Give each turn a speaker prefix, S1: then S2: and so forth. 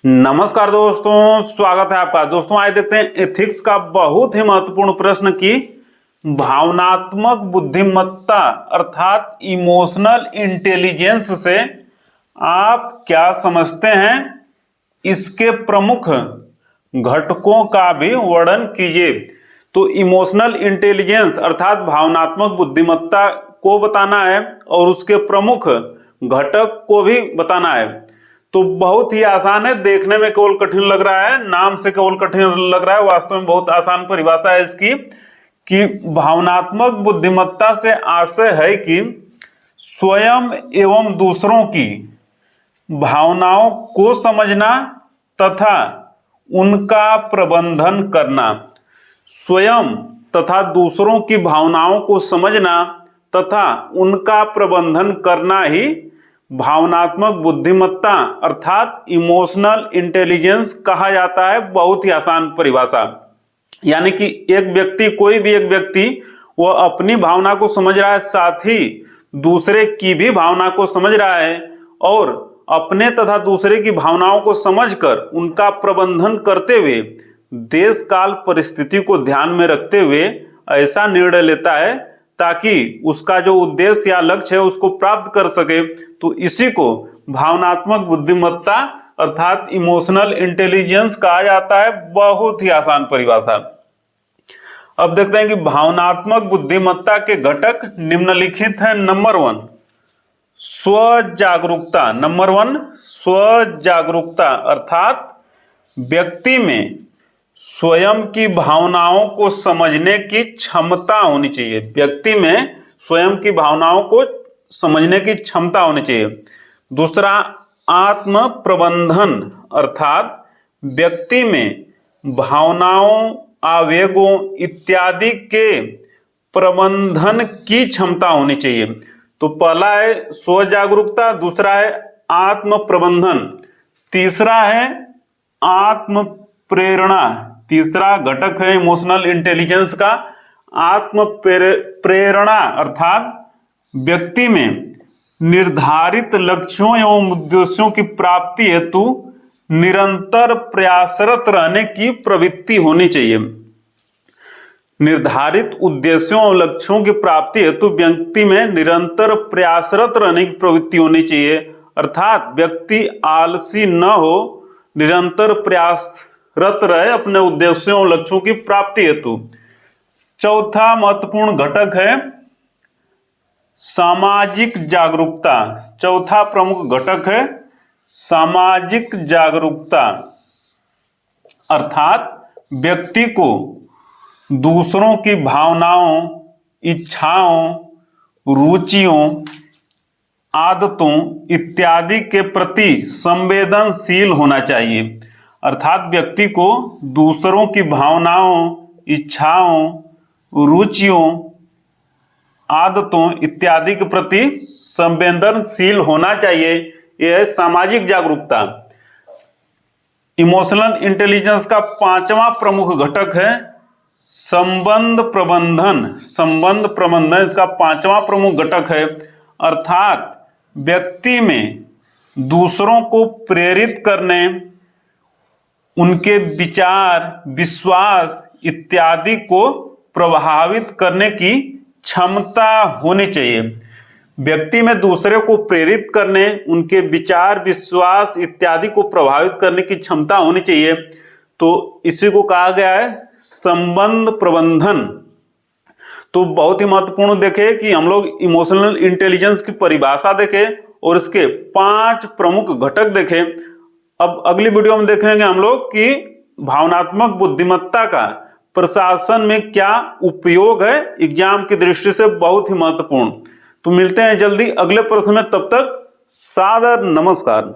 S1: नमस्कार दोस्तों, स्वागत है आपका। दोस्तों आइए देखते हैं एथिक्स का बहुत ही महत्वपूर्ण प्रश्न की भावनात्मक बुद्धिमत्ता अर्थात इमोशनल इंटेलिजेंस से आप क्या समझते हैं, इसके प्रमुख घटकों का भी वर्णन कीजिए। तो इमोशनल इंटेलिजेंस अर्थात भावनात्मक बुद्धिमत्ता को बताना है और उसके प्रमुख घटक को भी बताना है। तो बहुत ही आसान है, देखने में केवल कठिन लग रहा है, नाम से केवल कठिन लग रहा है, वास्तव में बहुत आसान परिभाषा है इसकी कि भावनात्मक बुद्धिमत्ता से आशय है कि स्वयं एवं दूसरों की भावनाओं को समझना तथा उनका प्रबंधन करना। स्वयं तथा दूसरों की भावनाओं को समझना तथा उनका प्रबंधन करना ही भावनात्मक बुद्धिमत्ता अर्थात इमोशनल इंटेलिजेंस कहा जाता है। बहुत ही आसान परिभाषा, यानी कि एक व्यक्ति, कोई भी एक व्यक्ति वह अपनी भावना को समझ रहा है, साथ ही दूसरे की भी भावना को समझ रहा है और अपने तथा दूसरे की भावनाओं को समझकर उनका प्रबंधन करते हुए देश काल परिस्थिति को ध्यान में रखते हुए ऐसा निर्णय लेता है ताकि उसका जो उद्देश्य या लक्ष्य है उसको प्राप्त कर सके। तो इसी को भावनात्मक बुद्धिमत्ता अर्थात इमोशनल इंटेलिजेंस कहा जाता है। बहुत ही आसान परिभाषा। अब देखते हैं कि भावनात्मक बुद्धिमत्ता के घटक निम्नलिखित हैं। नंबर 1 स्व जागरूकता। नंबर 1 स्व जागरूकता अर्थात व्यक्ति में स्वयं की भावनाओं को समझने की क्षमता होनी चाहिए। व्यक्ति में स्वयं की भावनाओं को समझने की क्षमता होनी चाहिए। दूसरा आत्म प्रबंधन अर्थात व्यक्ति में भावनाओं, आवेगों इत्यादि के प्रबंधन की क्षमता होनी चाहिए। तो पहला है स्व जागरूकता, दूसरा है आत्म प्रबंधन, तीसरा है आत्म प्रेरणा। तीसरा घटक है इमोशनल इंटेलिजेंस का आत्म प्रेरणा अर्थात व्यक्ति में निर्धारित लक्ष्यों एवं उद्देश्यों की प्राप्ति हेतु निरंतर प्रयासरत रहने की प्रवृत्ति होनी चाहिए। निर्धारित उद्देश्यों और लक्ष्यों की प्राप्ति हेतु व्यक्ति में निरंतर प्रयासरत रहने की प्रवृत्ति होनी चाहिए, अर्थात व्यक्ति आलसी न हो, निरंतर प्रयासरत रहे अपने उद्देश्यों और लक्ष्यों की प्राप्ति हेतु। चौथा महत्वपूर्ण घटक है सामाजिक जागरूकता। चौथा प्रमुख घटक है सामाजिक जागरूकता अर्थात व्यक्ति को दूसरों की भावनाओं, इच्छाओं, रुचियों, आदतों इत्यादि के प्रति संवेदनशील होना चाहिए। अर्थात व्यक्ति को दूसरों की भावनाओं, इच्छाओं, रुचियों, आदतों इत्यादि के प्रति संवेदनशील होना चाहिए। यह है सामाजिक जागरूकता। इमोशनल इंटेलिजेंस का पांचवा प्रमुख घटक है संबंध प्रबंधन। संबंध प्रबंधन इसका पांचवा प्रमुख घटक है, अर्थात व्यक्ति में दूसरों को प्रेरित करने, उनके विचार, विश्वास इत्यादि को प्रभावित करने की क्षमता होनी चाहिए। व्यक्ति में दूसरे को प्रेरित करने, उनके विचार, विश्वास इत्यादि को प्रभावित करने की क्षमता होनी चाहिए। तो इसी को कहा गया है संबंध प्रबंधन। तो बहुत ही महत्वपूर्ण देखे कि हम लोग इमोशनल इंटेलिजेंस की परिभाषा देखें और इसके 5 प्रमुख घटक देखें। अब अगली वीडियो में देखेंगे हम लोग कि भावनात्मक बुद्धिमत्ता का प्रशासन में क्या उपयोग है, एग्जाम की दृष्टि से बहुत ही महत्वपूर्ण। तो मिलते हैं जल्दी अगले प्रश्न में, तब तक सादर नमस्कार।